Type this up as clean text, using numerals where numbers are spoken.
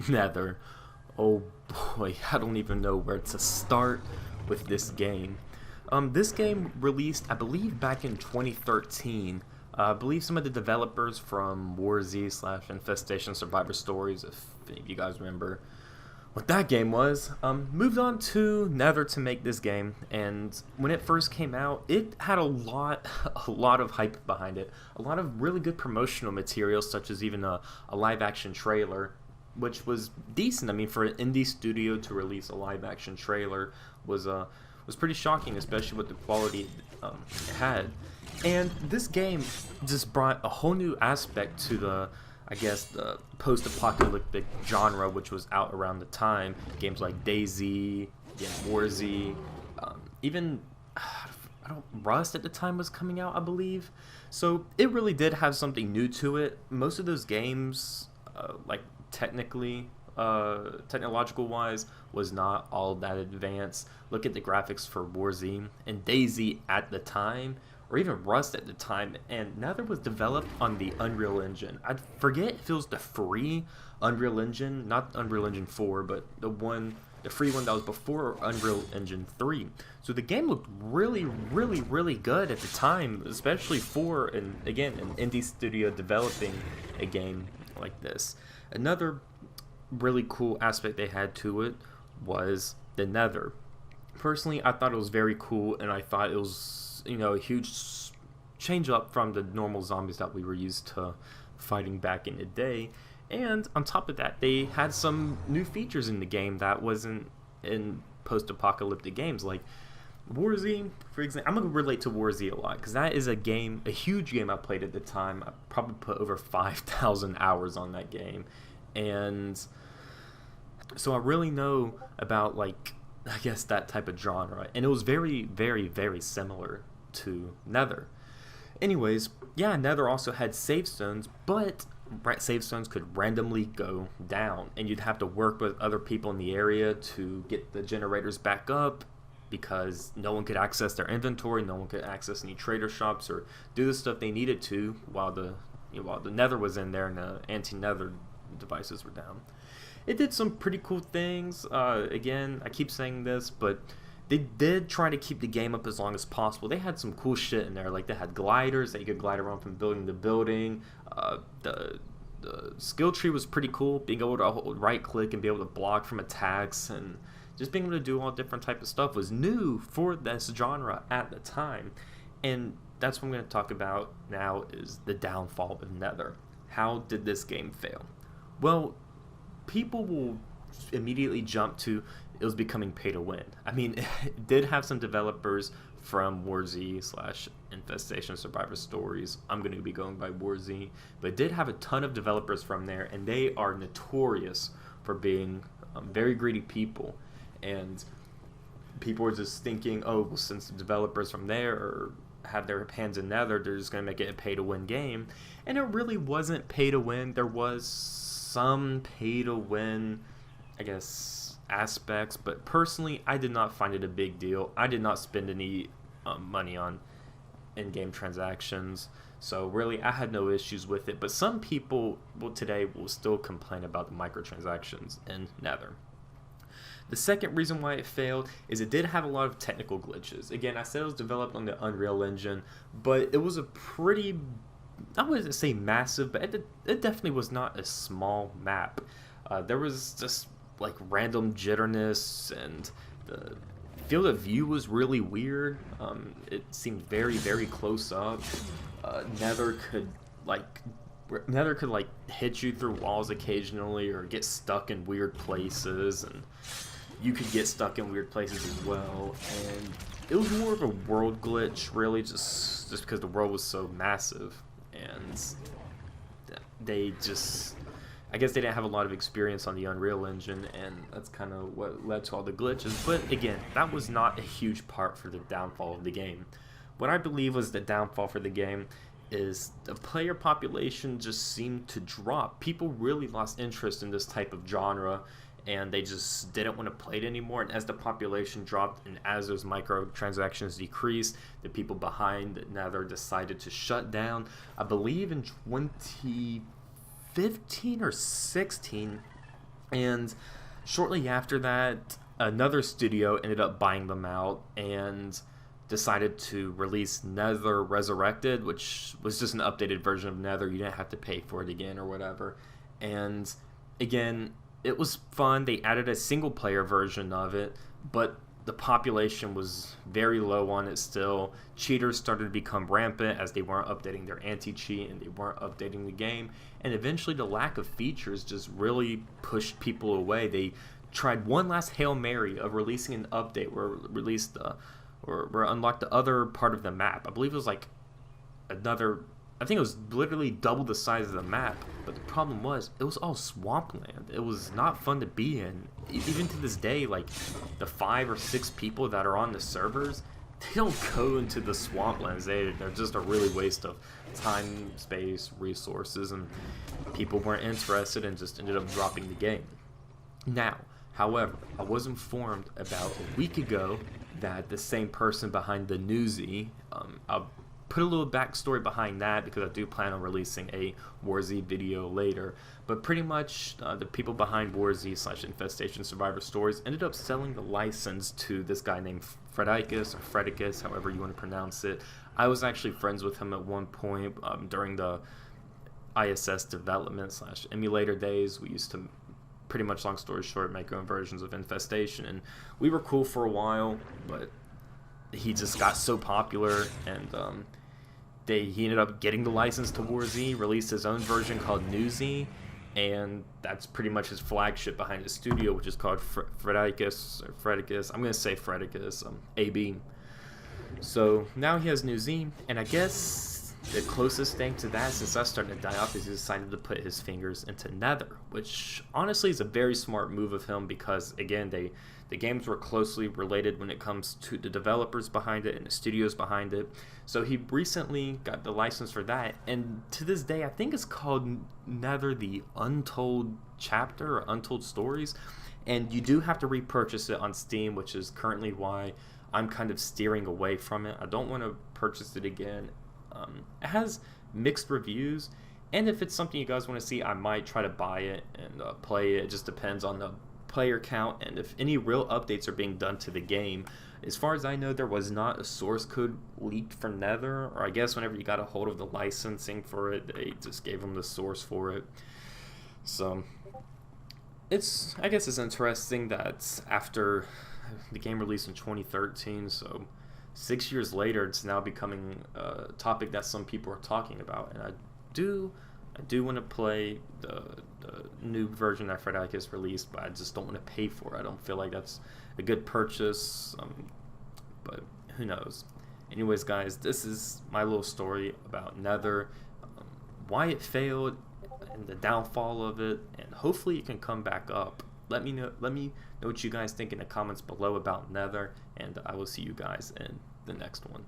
Nether. Oh boy, I don't even know where to start with this game. This game released, I believe, back in 2013. I believe some of the developers from War Z slash Infestation Survivor Stories, if any of you guys remember what that game was, moved on to Nether to make this game. And when it first came out, it had a lot of hype behind it. A lot of really good promotional material, such as even a live action trailer, which was decent. I mean, for an indie studio to release a live action trailer was pretty shocking, especially with the quality it had. And this game just brought a whole new aspect to the post-apocalyptic genre, which was out around the time. Games like DayZ, War Z, even I don't Rust at the time was coming out, I believe. So it really did have something new to it. Most of those games, like technological wise, was not all that advanced. Look at the graphics for War Z and DayZ at the time, or even Rust at the time, and Nether was developed on the Unreal Engine. I forget if it was the free Unreal Engine, not Unreal Engine 4, but the free one that was before Unreal Engine 3. So the game looked really, really, really good at the time, especially for, an indie studio developing a game like this. Another really cool aspect they had to it was the Nether. Personally, I thought it was very cool, and I thought it was, a huge change up from the normal zombies that we were used to fighting back in the day. And on top of that, they had some new features in the game that wasn't in post-apocalyptic games, like War Z, for example. I'm gonna relate to War Z a lot because that is a huge game I played at the time. I probably put over 5,000 hours on that game, and so I really know about, like, I guess that type of genre, and it was very, very, very similar to Nether. Anyways, yeah, Nether also had save stones, but save stones could randomly go down, and you'd have to work with other people in the area to get the generators back up, because no one could access their inventory, no one could access any trader shops or do the stuff they needed to while the Nether was in there and the anti-Nether devices were down. It did some pretty cool things. Again, I keep saying this, but they did try to keep the game up as long as possible. They had some cool shit in there, like they had gliders that you could glide around from building to building. The skill tree was pretty cool, being able to right click and be able to block from attacks, and just being able to do all different type of stuff was new for this genre at the time. And that's what I'm going to talk about now, is the downfall of Nether. How did this game fail? Well, people will immediately jump to it was becoming pay to win. I mean, it did have some developers from War Z slash Infestation Survivor Stories. I'm going to be going by War Z, but it did have a ton of developers from there, and they are notorious for being very greedy people. And people were just thinking, oh, well, since the developers from there have their hands in Nether, they're just going to make it a pay to win game. And it really wasn't pay to win. There was some pay to win, I guess, aspects, but personally, I did not find it a big deal. I did not spend any money on in-game transactions, so really I had no issues with it. But some people today will still complain about the microtransactions in Nether. The second reason why it failed is it did have a lot of technical glitches. Again, I said it was developed on the Unreal Engine, but it was a pretty, I wouldn't say massive, but it definitely was not a small map. There was just like random jitterness, and the field of view was really weird. It seemed very, very close up. Nether could like hit you through walls occasionally, or get stuck in weird places, and you could get stuck in weird places as well. And it was more of a world glitch, really, just because the world was so massive, and they just, I guess they didn't have a lot of experience on the Unreal Engine, and that's kind of what led to all the glitches. But again, that was not a huge part for the downfall of the game. What I believe was the downfall for the game is the player population just seemed to drop. People really lost interest in this type of genre, and they just didn't want to play it anymore. And as the population dropped, and as those microtransactions decreased, the people behind Nether decided to shut down. I believe in 2015 or 16, And shortly after that, another studio ended up buying them out and decided to release Nether Resurrected, which was just an updated version of Nether. You didn't have to pay for it again or whatever. And again, it was fun. They added a single player version of it, but the population was very low on it still. Cheaters started to become rampant as they weren't updating their anti-cheat and they weren't updating the game. And eventually the lack of features just really pushed people away. They tried one last Hail Mary of releasing an update where released or unlocked the other part of the map. I believe it was like another, I think it was literally double the size of the map, but the problem was it was all swampland. It was not fun to be in. Even to this day, like the 5 or 6 people that are on the servers, they don't go into the swamplands. They're just a really waste of time, space, resources, and people weren't interested and just ended up dropping the game. Now, however, I was informed about a week ago that the same person behind the Newsy, I'll put a little backstory behind that because I do plan on releasing a WarZ video later. But pretty much the people behind WarZ / Infestation Survivor Stories ended up selling the license to this guy named Fredicus, or Fredicus, however you want to pronounce it. I was actually friends with him at one point during the ISS development / emulator days. We used to, pretty much long story short, make our own versions of Infestation, and we were cool for a while, but he just got so popular, and he ended up getting the license to WarZ, released his own version called Newsy, and that's pretty much his flagship behind his studio, which is called Fredicus. I'm going to say Fredicus, AB. So now he has Newsy, and I guess the closest thing to that, since that's starting to die off, is he decided to put his fingers into Nether, which honestly is a very smart move of him because, again, the games were closely related when it comes to the developers behind it and the studios behind it. So he recently got the license for that, and to this day, I think it's called Nether the Untold Chapter or Untold Stories, and you do have to repurchase it on Steam, which is currently why I'm kind of steering away from it. I don't want to purchase it again. It has mixed reviews, and if it's something you guys want to see, I might try to buy it and play it. It just depends on the player count and if any real updates are being done to the game. As far as I know, there was not a source code leaked for Nether, or I guess whenever you got a hold of the licensing for it, they just gave them the source for it. So I guess it's interesting that after the game released in 2013, so 6 years later, it's now becoming a topic that some people are talking about, and I do want to play the new version that Fredicus released, but I just don't want to pay for it. I don't feel like that's a good purchase, but who knows. Anyways, guys, this is my little story about Nether, why it failed, and the downfall of it, and hopefully it can come back up. Let me know what you guys think in the comments below about Nether, and I will see you guys in the next one.